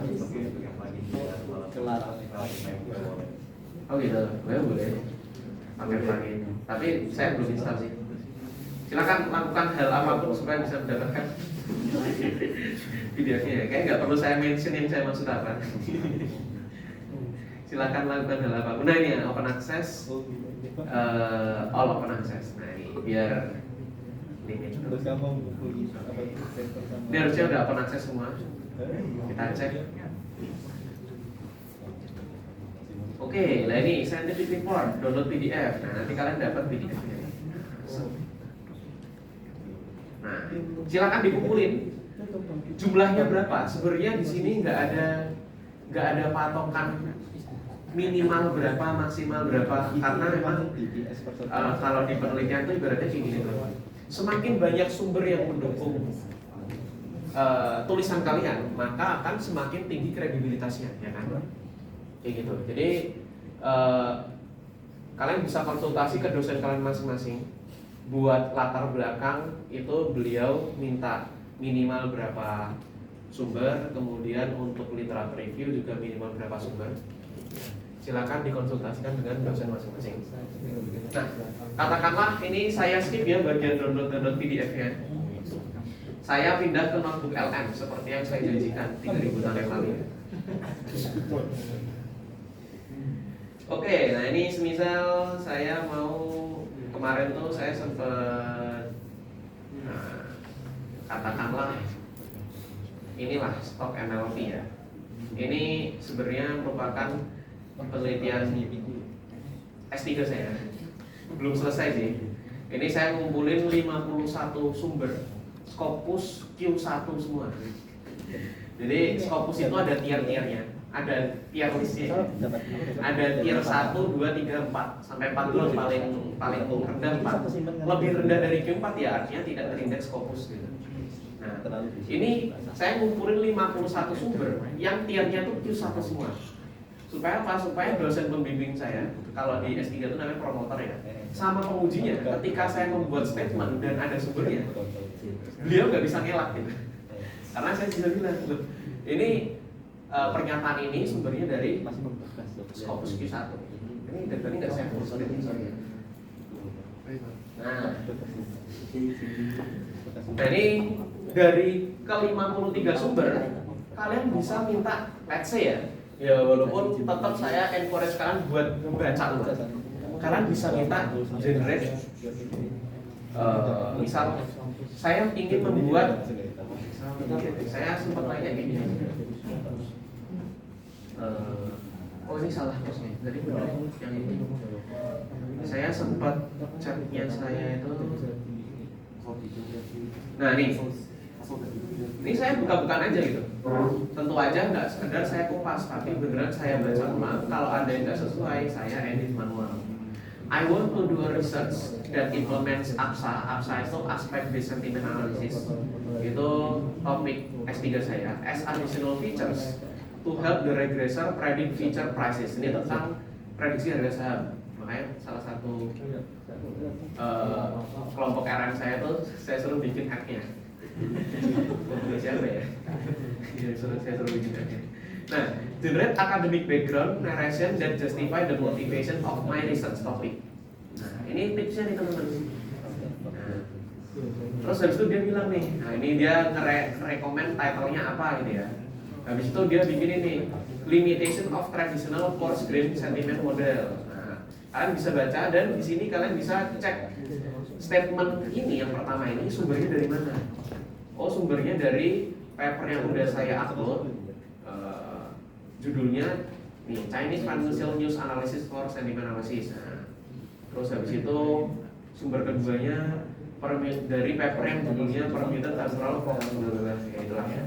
Oh gitu, gue boleh pakai plugin. Tapi saya belum install sih. Silakan lakukan hal apapun supaya bisa mendapatkan PDF-nya. Kayak nggak perlu saya mention yang saya maksud apa. Silakan lakukan hal apapun. Nah ini ya, open access, all open access. Nah ini biar limit. Ini harusnya udah open access semua. Kita cek. Oke, nah ini scientific report, download PDF. Nah nanti kalian dapat PDF-nya. Nah, silakan dikumpulin. Jumlahnya berapa? Sebenarnya di sini nggak ada patokan minimal berapa, maksimal berapa. Karena memang kalau di penelitian itu ibaratnya kayak gini loh. Semakin banyak sumber yang mendukung tulisan kalian, maka akan semakin tinggi kredibilitasnya, ya kan? Kayak gitu. Jadi kalian bisa konsultasi ke dosen kalian masing-masing. Buat latar belakang itu beliau minta minimal berapa sumber, kemudian untuk literatur review juga minimal berapa sumber. Silakan dikonsultasikan dengan dosen masing-masing. Nah, katakanlah ini saya skip ya bagian download PDF-nya. Saya pindah ke notebook LM seperti yang saya janjikan 3.000 tahun yang lalu. Oke, nah ini semisal saya mau kemarin tuh saya sempat katakanlah inilah stok NLP ya. Ini sebenarnya merupakan penelitian S3 saya. Belum selesai sih. Ini saya ngumpulin 51 sumber Scopus Q1 semua. Jadi Scopus itu ada tier-tiernya, ada tier listnya. Ada tier 1, 2, 3, 4 sampai 4 dulu paling rendah 4. Lebih rendah dari Q4 ya artinya tidak terindeks Scopus gitu. Nah, ini saya ngumpulin 51 sumber yang tiernya tuh Q1 semua. Supaya apa? Supaya dosen pembimbing saya, kalau di S3 itu namanya promotor ya, sama pengujinya, ketika saya membuat statement dan ada sumbernya, beliau nggak bisa ngelak gitu. Karena saya sudah bilang, loh, ini pernyataan ini sumbernya dari Scopus Q1. Ini dari tadi nggak saya tulis, sorry. Nah, jadi dari ke 53 sumber, kalian bisa minta, let's say ya walaupun tetap saya encourage kalian buat baca ulang. Kalian bisa minta generate, misal saya ingin membuat, saya sempat nanya gini, oh ini salah kosnya, jadi benar yang ini. Saya sempat chatnya saya itu, nah ini saya buka-bukaan aja gitu. Tentu aja nggak sekedar saya kupas, tapi beneran saya baca ulang. Kalau ada yang nggak sesuai, saya edit manual. I want to do a research that implements ABSA. ABSA itu Aspect Based Sentiment Analysis. Itu topik S3 saya. As additional features to help the regressor predict future prices. Ini tentang prediksi harga saham. Makanya salah satu kelompok RM saya tuh saya suruh bikin hacknya. Siapa ya? Saya suruh bikin hacknya. Nah, generate academic background narration that justify the motivation of my research topic. Nah, ini tipsnya nih teman-teman. Nah, terus habis itu dia bilang nih, nah ini dia nge-recommend title-nya apa gitu ya. Habis itu dia bikin ini, limitation of traditional coarse grain sentiment model. Nah, kalian bisa baca dan di sini kalian bisa cek statement ini yang pertama ini sumbernya dari mana. Oh, sumbernya dari paper yang udah saya upload. Judulnya nih Chinese Financial News Analysis for Sentiment Analysis. Nah, terus habis itu sumber keduanya dari paper yang judulnya Permuted Temporal Fox, ya itulah ya.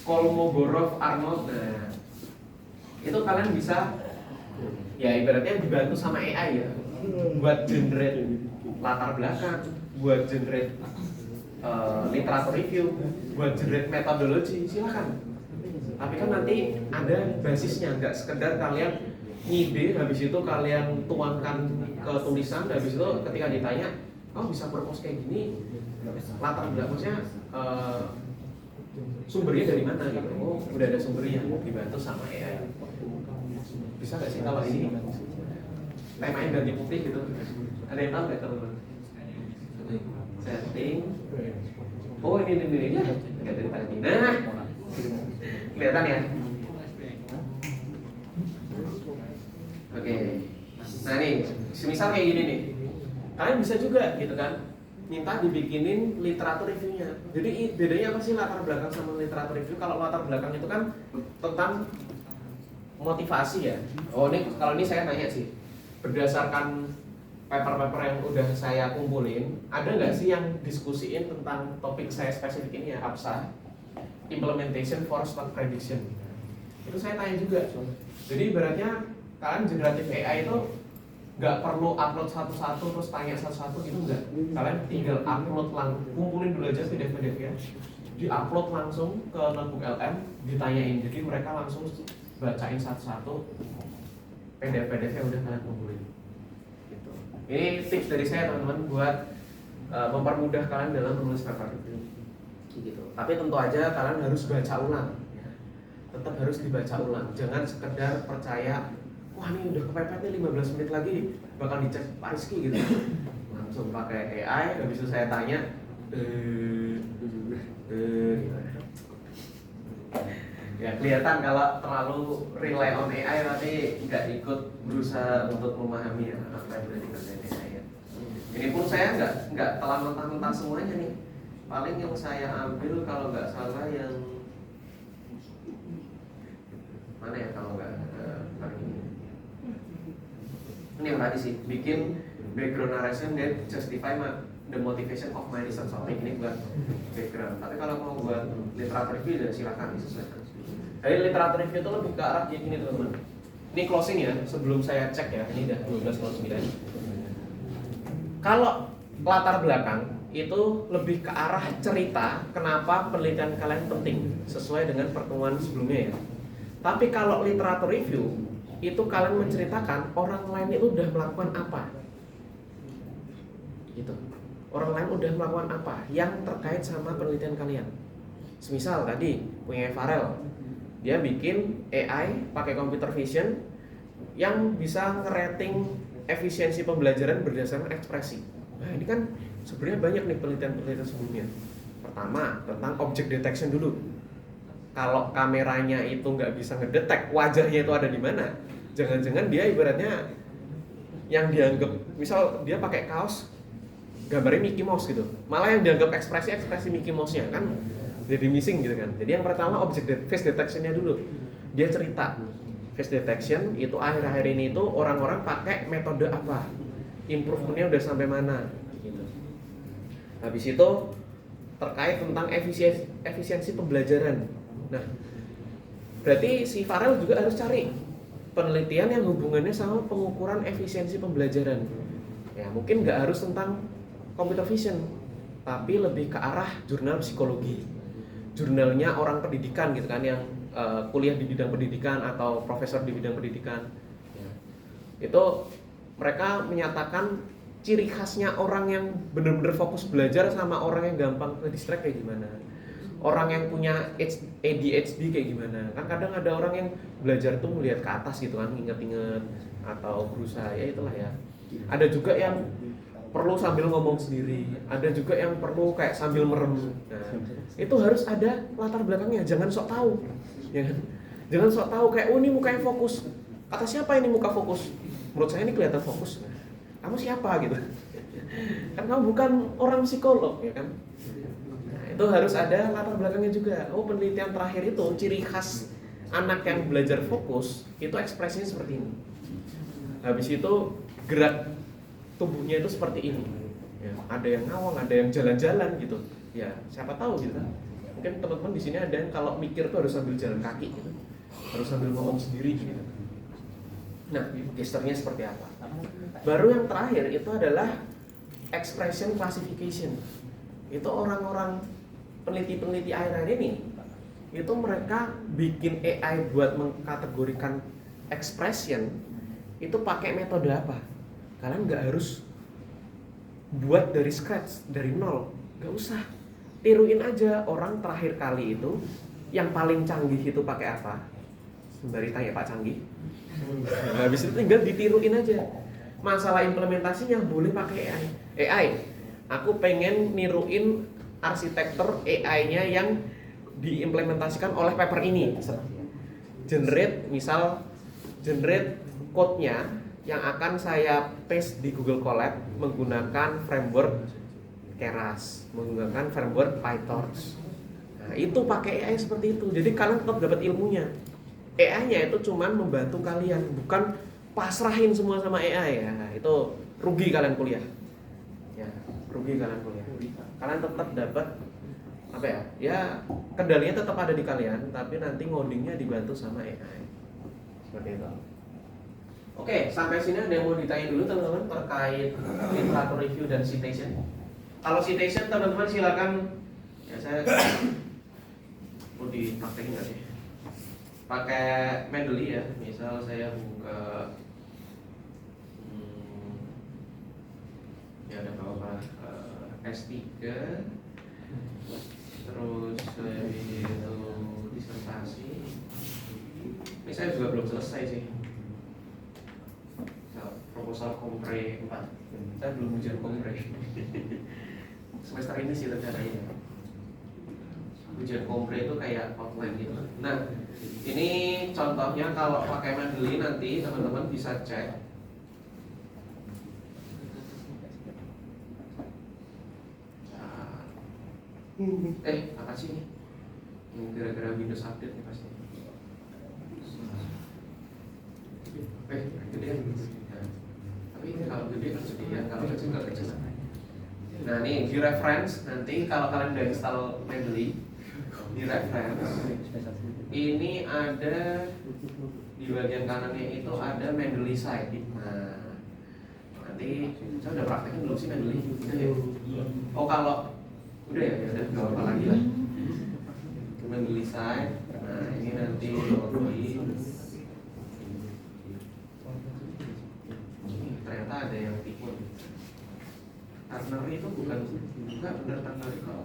Kolmogorov Arnold. Nah, itu kalian bisa ya ibaratnya dibantu sama AI ya buat generate latar belakang, buat generate literatur review, buat generate metodologi, silakan. Tapi kan nanti ada basisnya, nggak sekedar kalian ngide, habis itu kalian tuangkan ke tulisan, habis itu ketika ditanya, oh bisa propose kayak gini, latar belakangnya sumbernya dari mana gitu? Oh udah ada sumbernya, dibantu sama AI. Bisa nggak sih kalau ini temanya ganti putih gitu? Ada yang tahu nggak teman-teman? Setting. Oh ini ya, nggak dari tadi. Nah, kelihatan ya? Oke. Nah nih, semisal kayak gini nih, kalian bisa juga gitu kan, minta dibikinin literatur reviewnya. Jadi bedanya apa sih latar belakang sama literatur review? Kalau latar belakang itu kan tentang motivasi ya. Oh ini kalau ini saya tanya sih, berdasarkan paper-paper yang udah saya kumpulin, ada nggak sih yang diskusiin tentang topik saya spesifik ini ya, ABSA, Implementation for Stock Prediction. Itu saya tanya juga. Jadi ibaratnya kalian generatif AI itu nggak perlu upload satu-satu terus tanya satu-satu gitu enggak. Kalian tinggal upload kumpulin dulu aja PDF ya, di-upload langsung ke notebook LM, ditanyain. Jadi mereka langsung bacain satu-satu PDF yang udah kalian kumpulin. Gitu. Ini tips dari saya teman-teman buat mempermudah kalian dalam menulis paper review. gitu. Tapi tentu aja kalian harus baca ulang ya. Tetap harus dibaca ulang, jangan sekedar percaya wah ini udah kepepet nih 15 menit lagi bakal dicek Pak Rizky gitu. Langsung pakai AI, habis itu saya tanya gitu. Ya kelihatan kalau terlalu rely on AI tapi nggak ikut berusaha untuk memahami apa yang sudah dikerjain AI ya. Ini pun saya nggak telan mentah-mentah semuanya nih. Paling yang saya ambil kalau nggak salah yang mana ya kalau nggak ini yang tadi sih, bikin background narration that justify the motivation of my research topic. Ini buat background. Tapi kalau mau buat literatur review ya silakan disesuaikan. Jadi literatur review itu lebih ke arah kayak gini teman-teman. Ini closing ya, sebelum saya cek ya, ini udah 12:09. Kalau latar belakang itu lebih ke arah cerita kenapa penelitian kalian penting sesuai dengan pertemuan sebelumnya ya. Tapi kalau literatur review itu kalian menceritakan orang lain itu udah melakukan apa, gitu. Orang lain udah melakukan apa yang terkait sama penelitian kalian. Semisal tadi punya Farel, dia bikin AI pakai computer vision yang bisa ngerating efisiensi pembelajaran berdasarkan ekspresi. Nah ini kan sebenarnya banyak nih penelitian-penelitian sebelumnya. Pertama tentang object detection dulu. Kalau kameranya itu nggak bisa ngedetek wajahnya itu ada di mana, jangan-jangan dia ibaratnya yang dianggap, misal dia pakai kaos gambarnya Mickey Mouse gitu, malah yang dianggap ekspresi Mickey Mouse-nya kan jadi missing gitu kan. Jadi yang pertama face detection-nya dulu. Dia cerita face detection itu akhir-akhir ini itu orang-orang pakai metode apa, improve-nya udah sampai mana gitu. Habis itu terkait tentang efisiensi pembelajaran. Nah, berarti si Farel juga harus cari penelitian yang hubungannya sama pengukuran efisiensi pembelajaran. Ya, mungkin nggak harus tentang computer vision, tapi lebih ke arah jurnal psikologi, jurnalnya orang pendidikan gitu kan, yang kuliah di bidang pendidikan atau profesor di bidang pendidikan. Ya. Itu mereka menyatakan ciri khasnya orang yang benar-benar fokus belajar sama orang yang gampang ke distract kayak gimana. Orang yang punya ADHD kayak gimana. Kan kadang ada orang yang belajar tuh melihat ke atas gitu kan, inget-inget atau berusaha, ya itulah ya. Ada juga yang perlu sambil ngomong sendiri, ada juga yang perlu kayak sambil merem. Nah, itu harus ada latar belakangnya, jangan sok tahu. Ya kan? Jangan sok tahu kayak ini mukanya fokus. Kata siapa ini muka fokus? Menurut saya ini kelihatan fokus. Nah, kamu siapa gitu? Kan kamu bukan orang psikolog ya kan? Itu harus ada latar belakangnya juga. Oh, penelitian terakhir itu ciri khas anak yang belajar fokus itu ekspresinya seperti ini. Habis itu gerak tubuhnya itu seperti ini. Ya, ada yang ngawang, ada yang jalan-jalan gitu. Ya, siapa tahu gitu kan. Mungkin teman-teman di sini ada yang kalau mikir tuh harus sambil jalan kaki gitu. Harus sambil ngomong sendiri gitu. Nah, gesternya seperti apa? Baru yang terakhir itu adalah expression classification. Itu orang-orang peneliti-peneliti akhir-akhir ini itu mereka bikin AI buat mengkategorikan expression itu pakai metode apa? Kalian nggak harus buat dari scratch, dari nol, nggak usah. Tiruin aja orang terakhir kali itu yang paling canggih itu pakai apa? Sembari tanya Pak Canggih. Nah, habis itu tinggal ditiruin aja. Masalah implementasinya boleh pakai AI. Aku pengen niruin arsitektur AI-nya yang diimplementasikan oleh paper ini. Generate code-nya yang akan saya paste di Google Colab menggunakan framework Keras, menggunakan framework PyTorch. Nah, itu pakai AI seperti itu. Jadi kalian tetap dapat ilmunya. AI-nya itu cuman membantu kalian, bukan pasrahin semua sama AI ya. Nah, itu rugi kalian kuliah. Ya, rugi kalian kuliah. Kalian tetap dapat apa ya? Ya, kendalinya tetap ada di kalian, tapi nanti ngodingnya dibantu sama AI. Seperti itu. Oke, sampai sini ada yang mau ditanya dulu teman-teman terkait literatur review dan citation. Kalau citation teman-teman silakan. Ya saya mau dipraktekin nggak sih? Pakai Mendeley ya. Misal saya buka ya ada berapa S3 Terus itu disertasi. Ini saya juga belum selesai sih. Proposal kompre 4. Saya belum ujian kompre. Semester ini sih rencananya. Ujian kompre itu kayak outline gitu. Nah, ini contohnya kalau pakai Mendeley nanti teman-teman bisa cek. Apa sih ini? Ini gara-gara Windows update nih pasti. Gede ya. Nah, tapi ini kalau gede kan gedean, kalau kecil nggak kecil. Nah, ini di reference nanti kalau kalian udah install Mendeley, di reference ini ada di bagian kanannya itu ada Mendeley site. Nah, nanti saya udah praktekin belum sih Mendeley? Udah ya? Oh, kalau udah ya, udah nggak apa lagi lah. Mendeley site. Nah, ini nanti login. Ternyata ada yang tipu. Partner itu bukan benar partner kok.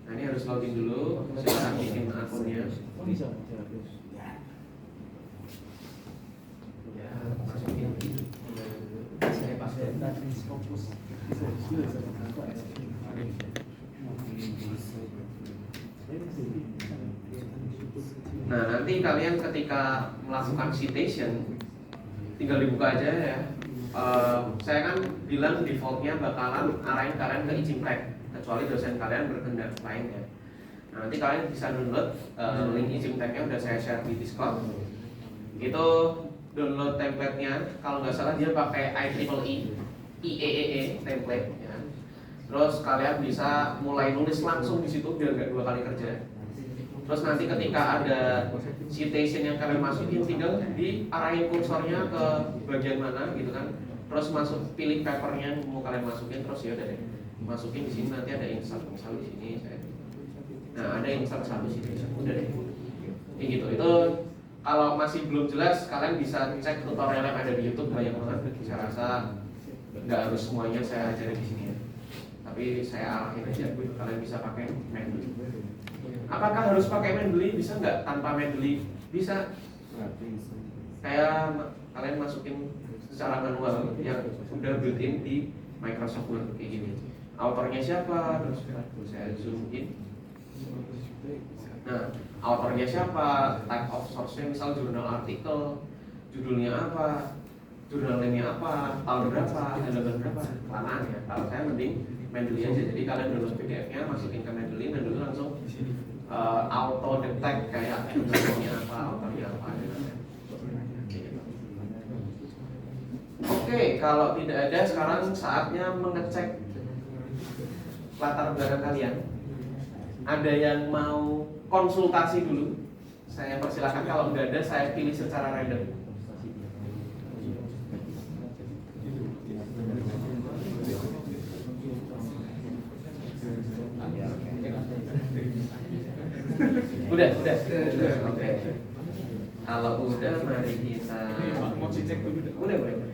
Nah, ini harus login dulu. Saya bikin akunnya. Ya, masukin. Saya password. Nah, nanti kalian ketika melakukan citation tinggal dibuka aja ya. Saya kan bilang defaultnya bakalan arahin kalian ke Izimprek, kecuali dosen kalian berkehendak lain ya. Nah, nanti kalian bisa download link Izimprek-nya udah saya share di Discord. Itu download template-nya, kalau nggak salah dia pakai IEEE IEEE template ya. Terus kalian bisa mulai nulis langsung di situ biar nggak 2 kali kerja. Terus nanti ketika ada citation yang kalian masukin, tinggal diarahin kursornya ke bagian mana gitu kan. Terus pilih papernya mau kalian masukin, terus ya udah deh masukin di sini. Nanti ada insert misalnya di sini saya. Nah, ada insert satu citation, udah deh. Ini gitu. Itu kalau masih belum jelas kalian bisa cek tutorial yang ada di YouTube, banyak banget. Saya rasa nggak harus semuanya saya ajarin di sini ya. Tapi saya arahin aja, kalian bisa pakai Mendeley. Apakah harus pakai Mendeley? Bisa nggak tanpa Mendeley? Bisa. Kayak kalian masukin secara manual yang sudah built-in di Microsoft Word kayak gini. Autornya siapa? Terus saya zoom in. Nah, autornya siapa? Type of source-nya misal jurnal artikel, judulnya apa, jurnal name-nya apa, tahun berapa, halaman berapa, kelamaan ya. Kalau saya mending Mendeley aja. Jadi kalian download PDF-nya, masukin ke Mendeley langsung auto detect kayak jurnalnya apa, autornya apa. Oke, kalau tidak ada, sekarang saatnya mengecek latar belakang kalian. Ada yang mau konsultasi dulu? Saya persilahkan. Kalau nggak ada, saya pilih secara random. Udah. Oke. Kalau udah, mari kita. Mau cek dulu. Boleh.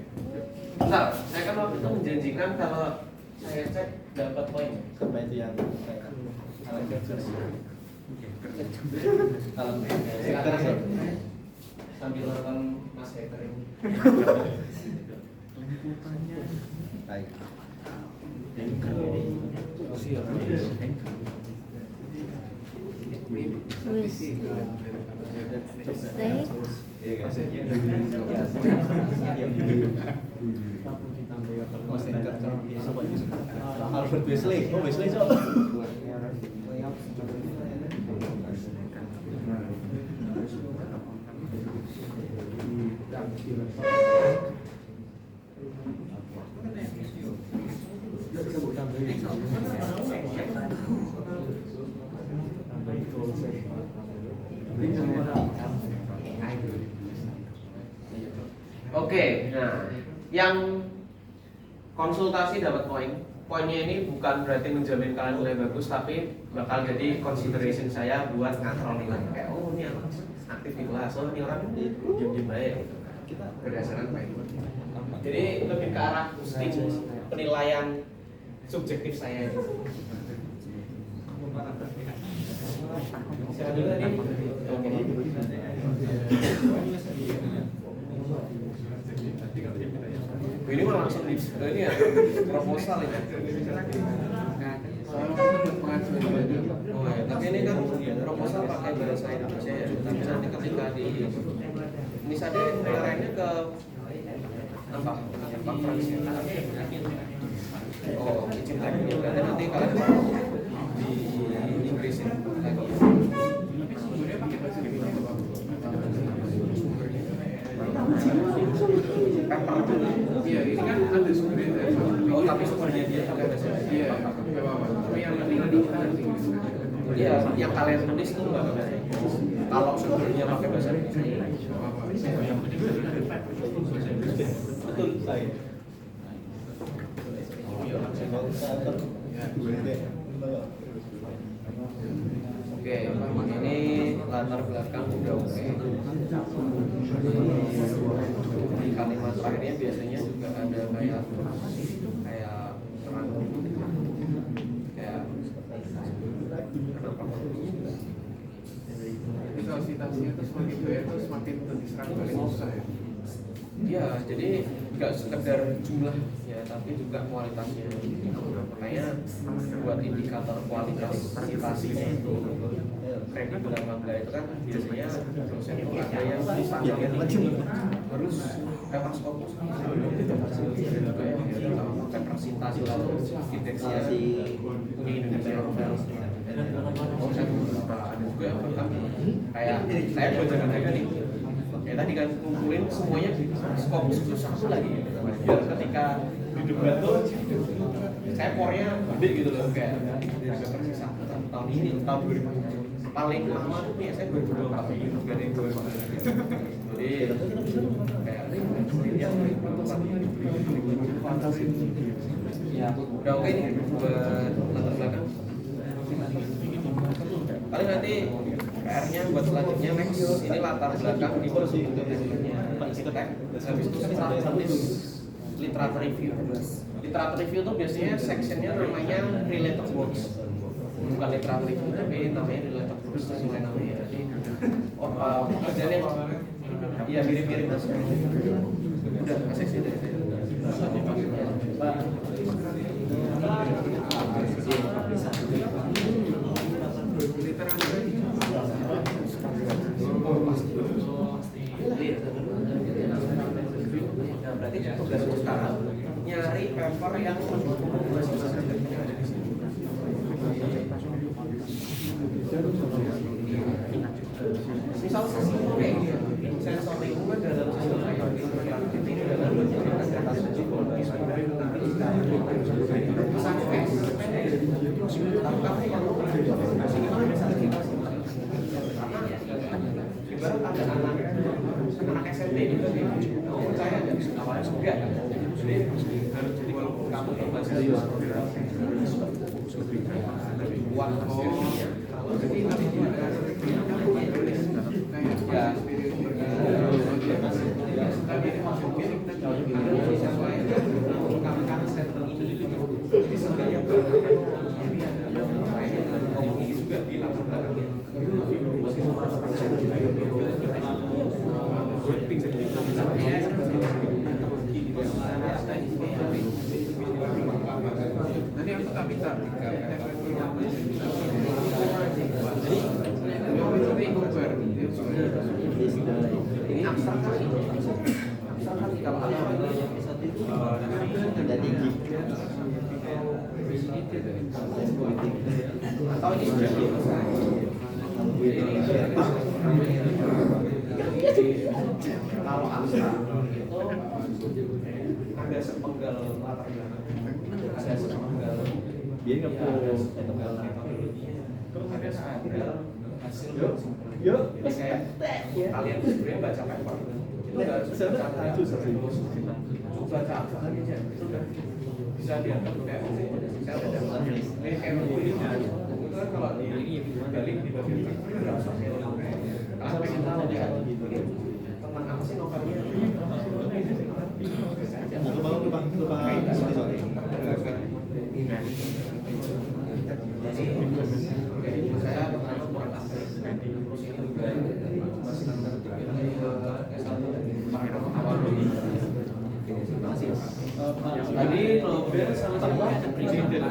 Bentar, saya kan waktu itu menjanjikan kalau saya cek dapat poin. Sama itu yang kalau sambil nonton Mas Hacker ini. baik. Albert Wesley, Wesley coba. Oke, nah yang konsultasi dapat poin. Poinnya ini bukan berarti menjamin kalian nilai bagus, tapi bakal jadi consideration saya buat ngatrol nilai. Kayak ini orang aktif di kelas, ini orang diem baik gitu. Kita berdasarkan poin. Jadi lebih ke arah boosting penilaian subjektif saya. Siapa dulu tadi? Oke. Ini mah langsung di ini ya proposal ya. Oh ya, tapi ini kan proposal pakai bahasa Indonesia ya. Tapi nanti ketika di misalnya lainnya ke apa? Konferensi. Oh, izin lagi. Berarti nanti kalian di Inggrisin lagi. Paper. Iya, ini kan ada sumbernya. Oh, tapi sumbernya dia pakai bahasa Indonesia. Iya, tapi yang penting di Iya, yang kalian tulis itu nggak pakai bahasa Inggris. Kalau sumbernya pakai bahasa Indonesia. Betul saya. Oke, ini latar belakang udah oke. Di kalimat terakhirnya biasanya juga ada kayak terang, kayak Jadi kalau citasinya itu semakin banyak itu semakin diserang balik susah ya. Iya, jadi nggak sekedar jumlah ya, tapi juga kualitasnya. Makanya buat indikator kualitas citasinya itu kredibel apa enggak itu kan biasanya dosen itu ada yang standarnya tinggi harus lewat Scopus juga ya, pakai presentasi lalu indeksnya punya Indonesia novel. Ada juga yang bahkan kayak saya baca nih. Ya tadi kan kumpulin semuanya Scopus itu satu lagi. Biar ketika di debat tuh saya pornya gede gitu loh, kayak agak tersisa tahun ini tahun 2000 paling lama tuh nih saya 2024 gak ada yang 2024. Jadi kayak ya udah oke nih buat latar belakang. Paling nanti PR-nya buat selanjutnya next ini latar belakang di habis itu tulis literatur review. Literatur review tuh biasanya sectionnya namanya related works, bukan literatur review tapi namanya related works sesuai namanya. Jadi kerjanya ya mirip-mirip mas. Udah asik sih deh. Nah, berarti tugas sekarang nyari paper yang misal sensor lingkungan dalam sistem ini dalam ibarat ada anak SMP gitu, saya ada awalnya juga kan, jadi walaupun kamu berbahasa uang hasilnya, jadi nanti ya tapi maksudnya kita sesuai mengungkapkan statement itu jadi sebenarnya ini juga bilang Nanti aku tak minta ini abstrak kali kalau ada tinggi atau ini sudah kalau abstrak itu ada sepenggal latar belakang, ada sepenggal dia nggak perlu sepenggal metodologi, terus ada sepenggal hasil kesimpulan. Yuk, Jadi kayak kalian sebenarnya baca paper itu nggak harus baca baca apa aja itu udah bisa dianggap kayak saya udah dapat ini kayak itu kan kalau digali di bagian berasa kalau kita tahu dia tentang apa sih novelnya jadi Tadi novel sama tambah presiden.